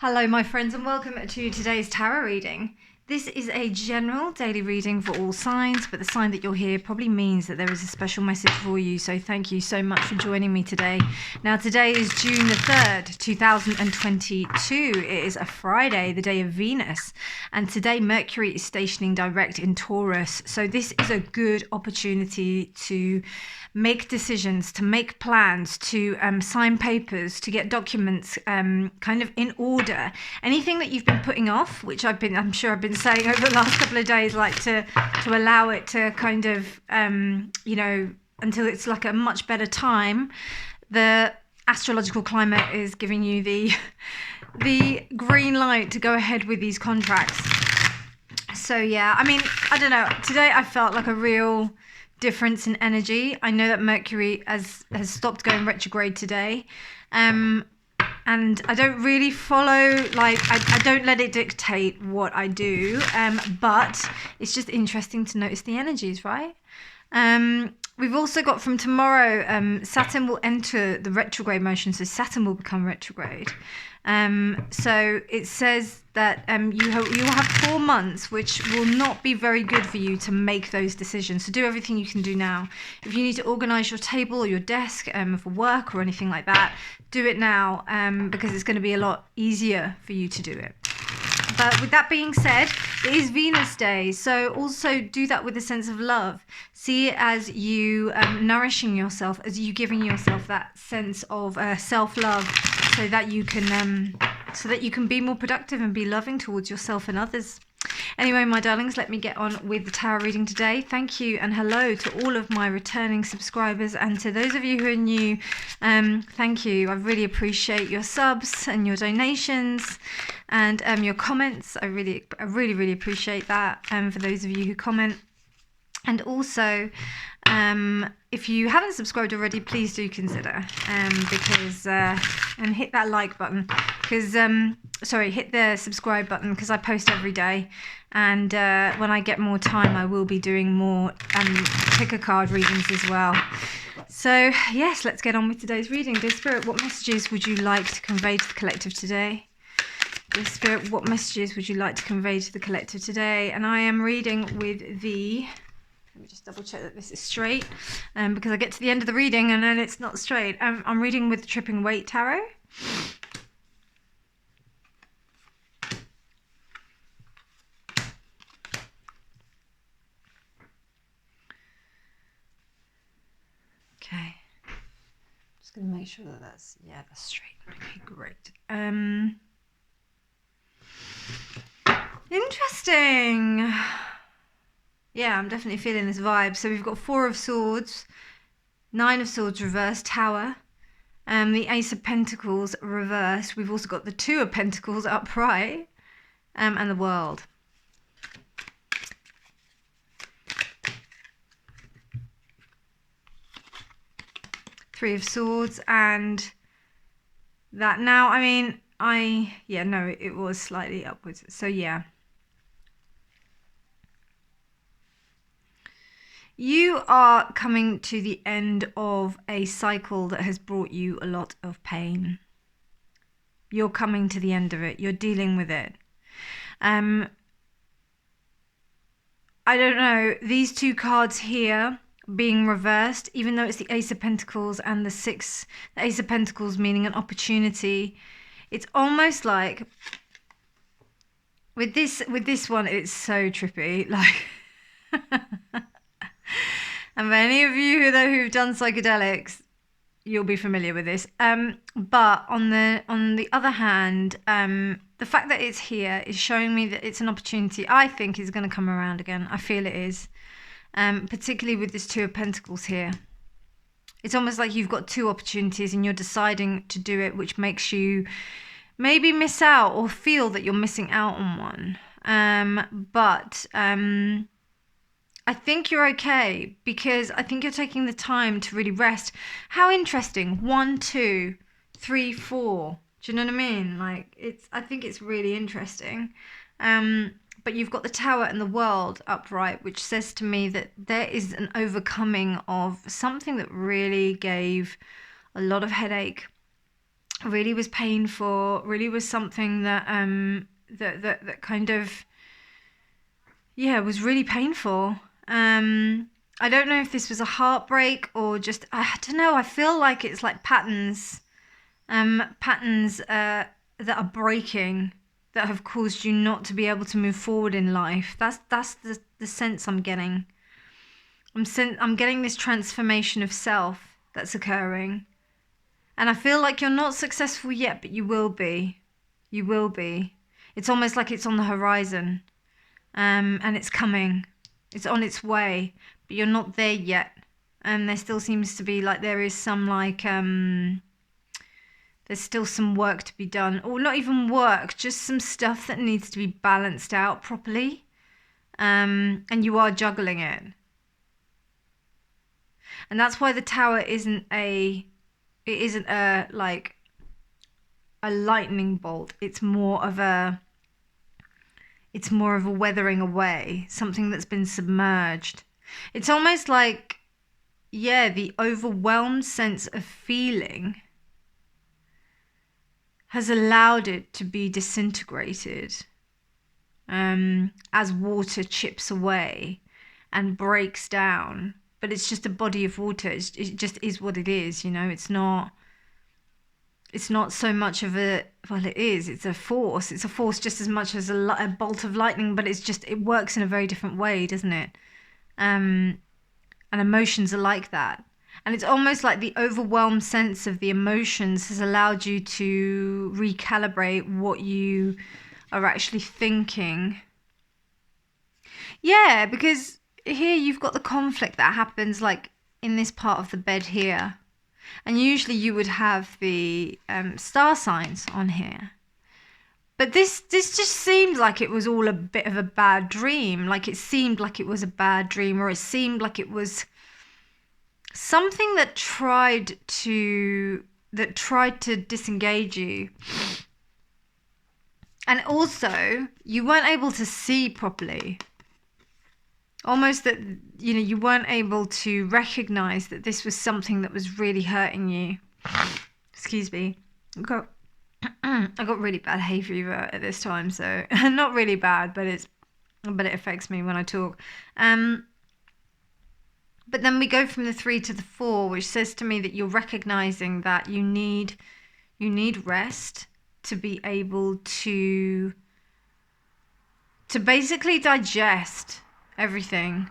Hello, my friends, and welcome to today's tarot reading. This is a general daily reading for all signs, but the sign that you're here probably means that there is a special message for you. So thank you so much for joining me today. Now, today is June the 3rd, 2022. It is a Friday, the day of Venus. And today, Mercury is stationing direct in Taurus. So this is a good opportunity to make decisions, to make plans, to sign papers, to get documents kind of in order. Anything that you've been putting off, which I'm sure I've been saying over the last couple of days, like to allow it to kind of until it's like a much better time. The astrological climate is giving you the green light to go ahead with these contracts. So yeah, I mean, I don't know, today I felt like a real difference in energy. I know that Mercury has stopped going retrograde today, and I don't really follow, like, I don't let it dictate what I do, but it's just interesting to notice the energies, right? We've also got from tomorrow, Saturn will enter the retrograde motion, so Saturn will become retrograde. So it says that you will have 4 months which will not be very good for you to make those decisions. So do everything you can do now. If you need to organise your table or your desk for work or anything like that, do it now, because it's going to be a lot easier for you to do it. But with that being said, it is Venus Day, so also do that with a sense of love. See it as you nourishing yourself, as you giving yourself that sense of self-love, so that you can be more productive and be loving towards yourself and others. Anyway, my darlings, let me get on with the tarot reading today. Thank you and hello to all of my returning subscribers, and to those of you who are new, thank you. I really appreciate your subs and your donations and your comments. I really appreciate that. For those of you who comment, and also if you haven't subscribed already, please do consider, because and hit that like button, because hit the subscribe button, because I post every day, and when I get more time I will be doing more picker card readings as well. So yes, let's get on with today's reading. Dear Spirit, what messages would you like to convey to the collective today? Dear Spirit, what messages would you like to convey to the collective today? And I am reading with the, let me just double check that this is straight, because I get to the end of the reading and then it's not straight. I'm reading with the Tripping Weight Tarot. Okay, just gonna make sure that that's straight. Okay, great. Interesting. Yeah, I'm definitely feeling this vibe. So we've got 4 of Swords, 9 of Swords reversed, Tower, the Ace of Pentacles reversed. We've also got the 2 of Pentacles upright, and the World. Three of Swords and that. Now, I mean, it was slightly upwards. So yeah. You are coming to the end of a cycle that has brought you a lot of pain. You're coming to the end of it. You're dealing with it. I don't know. These 2 cards here being reversed, even though it's the Ace of Pentacles and the 6, the Ace of Pentacles meaning an opportunity. It's almost like with this one, it's so trippy. Like, and for any of you who've done psychedelics, you'll be familiar with this. But on the other hand, the fact that it's here is showing me that it's an opportunity I think is going to come around again. I feel it is. Particularly with this 2 of Pentacles here. It's almost like you've got 2 opportunities and you're deciding to do it, which makes you maybe miss out or feel that you're missing out on one. But I think you're okay, because I think you're taking the time to really rest. How interesting. 1, 2, 3, 4. Do you know what I mean? Like, I think it's really interesting. But you've got the Tower and the World upright, which says to me that there is an overcoming of something that really gave a lot of headache really was painful, really was something that that kind of, yeah, was really painful. I don't know if this was a heartbreak or just, I don't know, I feel like it's like patterns, that are breaking, that have caused you not to be able to move forward in life. That's the sense I'm getting. I'm getting this transformation of self that's occurring. And I feel like you're not successful yet, but you will be. You will be. It's almost like it's on the horizon. And it's coming. It's on its way, but you're not there yet. And there still seems to be like there is some like there's still some work to be done, or not even work, just some stuff that needs to be balanced out properly. And you are juggling it. And that's why the tower isn't a like a lightning bolt. It's more of a weathering away, something that's been submerged. It's almost like, yeah, the overwhelmed sense of feeling has allowed it to be disintegrated, as water chips away and breaks down. But it's just a body of water. It just is what it is, you know. It's not so much of a, well, it is. It's a force. It's a force just as much as a bolt of lightning, but it works in a very different way, doesn't it? And emotions are like that. And it's almost like the overwhelmed sense of the emotions has allowed you to recalibrate what you are actually thinking. Yeah, because here you've got the conflict that happens like in this part of the bed here. And usually you would have the star signs on here. But this just seemed like it was all a bit of a bad dream. Like it seemed like it was a bad dream, or it seemed like it was something that tried to disengage you. And also, you weren't able to see properly. Almost that, you know, you weren't able to recognize that this was something that was really hurting you. Excuse me. I got really bad hay fever at this time, so not really bad, but it affects me when I talk. But then we go from the 3 to the 4, which says to me that you're recognizing that you need rest to be able to basically digest everything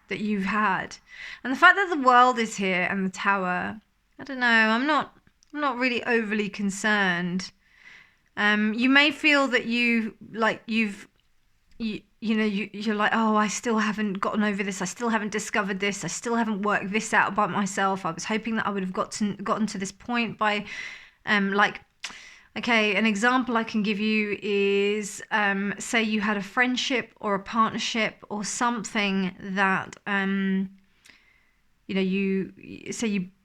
that you've had. And the fact that the world is here and the tower, I don't know, I'm not really overly concerned. You may feel that you're like, oh, I still haven't gotten over this. I still haven't discovered this. I still haven't worked this out about myself. I was hoping that I would have gotten to this point by, okay, an example I can give you is, say you had a friendship or a partnership or something that,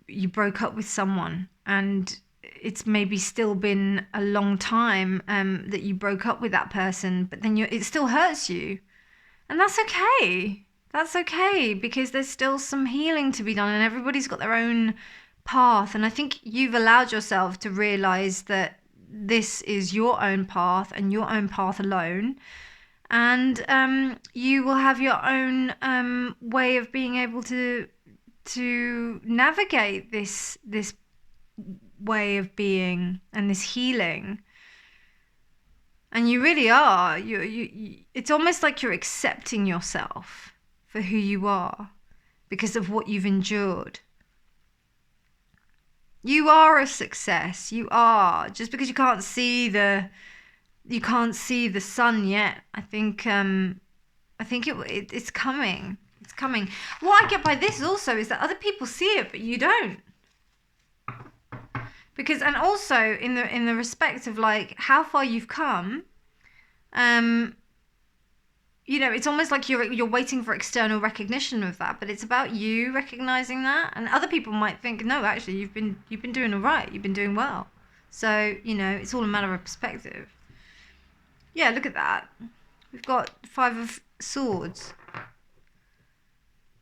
you broke up with someone, and it's maybe still been a long time that you broke up with that person, but then it still hurts you. And that's okay. That's okay, because there's still some healing to be done, and everybody's got their own path. And I think you've allowed yourself to realize that this is your own path and your own path alone. And you will have your own way of being able to navigate this way of being and this healing. And you really are. It's almost like you're accepting yourself for who you are because of what you've endured. You are a success. You are. Just because you can't see the sun yet. I think it's coming. It's coming. What I get by this also is that other people see it, but you don't. Because, and also in the respect of like how far you've come, it's almost like you're waiting for external recognition of that, but it's about you recognizing that. And other people might think, no, actually you've been doing all right, you've been doing well. So, it's all a matter of perspective. Yeah, look at that. We've got 5 of Swords.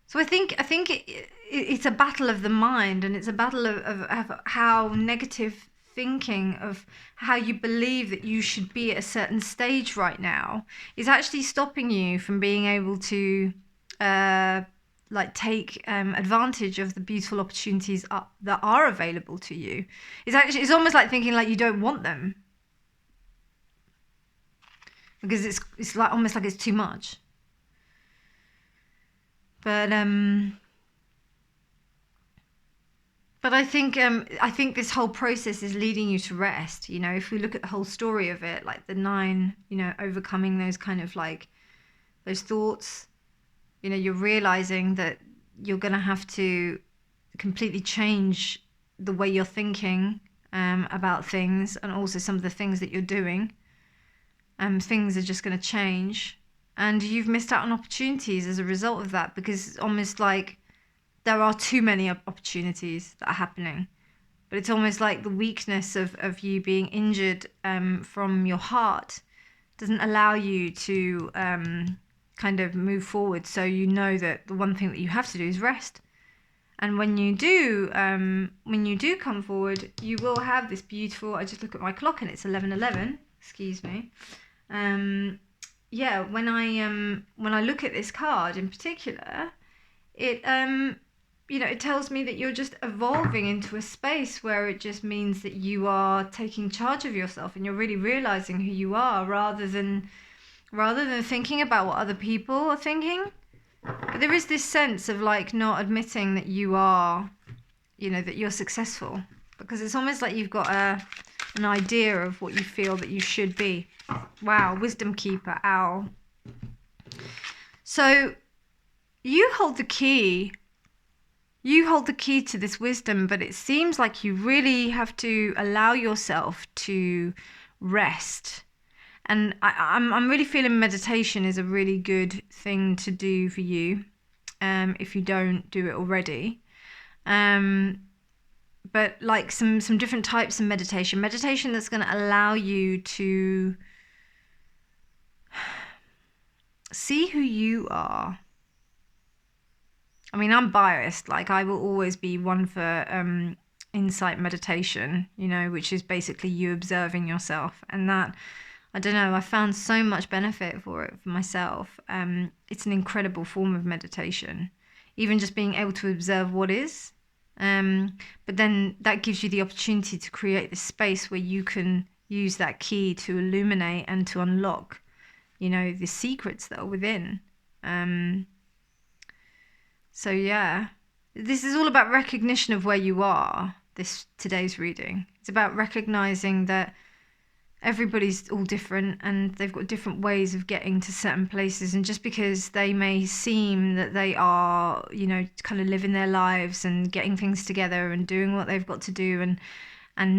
So I think it's a battle of the mind, and it's a battle of how negative thinking of how you believe that you should be at a certain stage right now is actually stopping you from being able to take advantage of the beautiful opportunities that are available to you. It's almost like thinking like you don't want them, because it's like almost like it's too much. But I think this whole process is leading you to rest. You know, if we look at the whole story of it, like the 9, you know, overcoming those kind of like those thoughts, you know, you're realizing that you're going to have to completely change the way you're thinking about things, and also some of the things that you're doing. Things are just going to change, and you've missed out on opportunities as a result of that, because it's almost like there are too many opportunities that are happening. But it's almost like the weakness of you being injured from your heart doesn't allow you to kind of move forward. So you know that the one thing that you have to do is rest. And when you do come forward, you will have this beautiful, I just look at my clock and it's 11:11, excuse me. Yeah, when I look at this card in particular, it you know, it tells me that you're just evolving into a space where it just means that you are taking charge of yourself and you're really realizing who you are, rather than thinking about what other people are thinking. But there is this sense of like not admitting that you are, you know, that you're successful, because it's almost like you've got an idea of what you feel that you should be. Wow, wisdom keeper, owl. So you hold the key. You hold the key to this wisdom, but it seems like you really have to allow yourself to rest. And I'm really feeling meditation is a really good thing to do for you, if you don't do it already. But like some different types of meditation that's going to allow you to see who you are. I mean, I'm biased. Like, I will always be one for insight meditation, you know, which is basically you observing yourself. And that, I don't know, I found so much benefit for it for myself. It's an incredible form of meditation, even just being able to observe what is. But then that gives you the opportunity to create this space where you can use that key to illuminate and to unlock, you know, the secrets that are within. So yeah, this is all about recognition of where you are, today's reading. It's about recognizing that everybody's all different and they've got different ways of getting to certain places. And just because they may seem that they are, you know, kind of living their lives and getting things together and doing what they've got to do and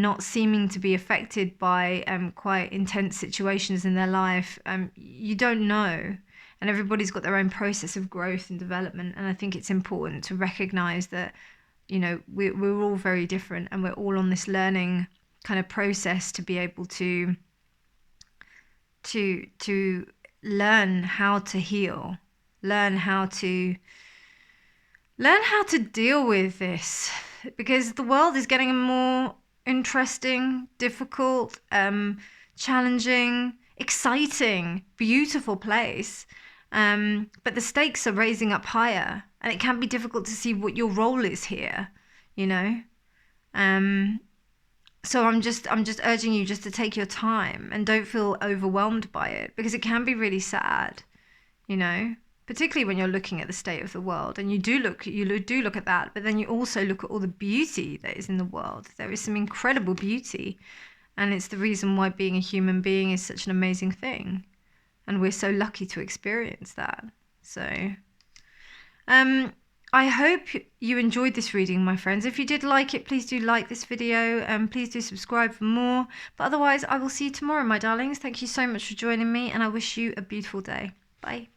not seeming to be affected by quite intense situations in their life, you don't know. And everybody's got their own process of growth and development. And I think it's important to recognize that, you know, we're all very different and we're all on this learning kind of process to be able to learn how to heal, learn how to deal with this, because the world is getting more interesting, difficult, challenging, exciting, beautiful place. But the stakes are raising up higher, and it can be difficult to see what your role is here, you know. So I'm just urging you just to take your time and don't feel overwhelmed by it, because it can be really sad, you know, particularly when you're looking at the state of the world, and you do look at that, but then you also look at all the beauty that is in the world. There is some incredible beauty, and it's the reason why being a human being is such an amazing thing. And we're so lucky to experience that. So I hope you enjoyed this reading, my friends. If you did like it, please do like this video, and please do subscribe for more. But otherwise, I will see you tomorrow, my darlings. Thank you so much for joining me, and I wish you a beautiful day. Bye.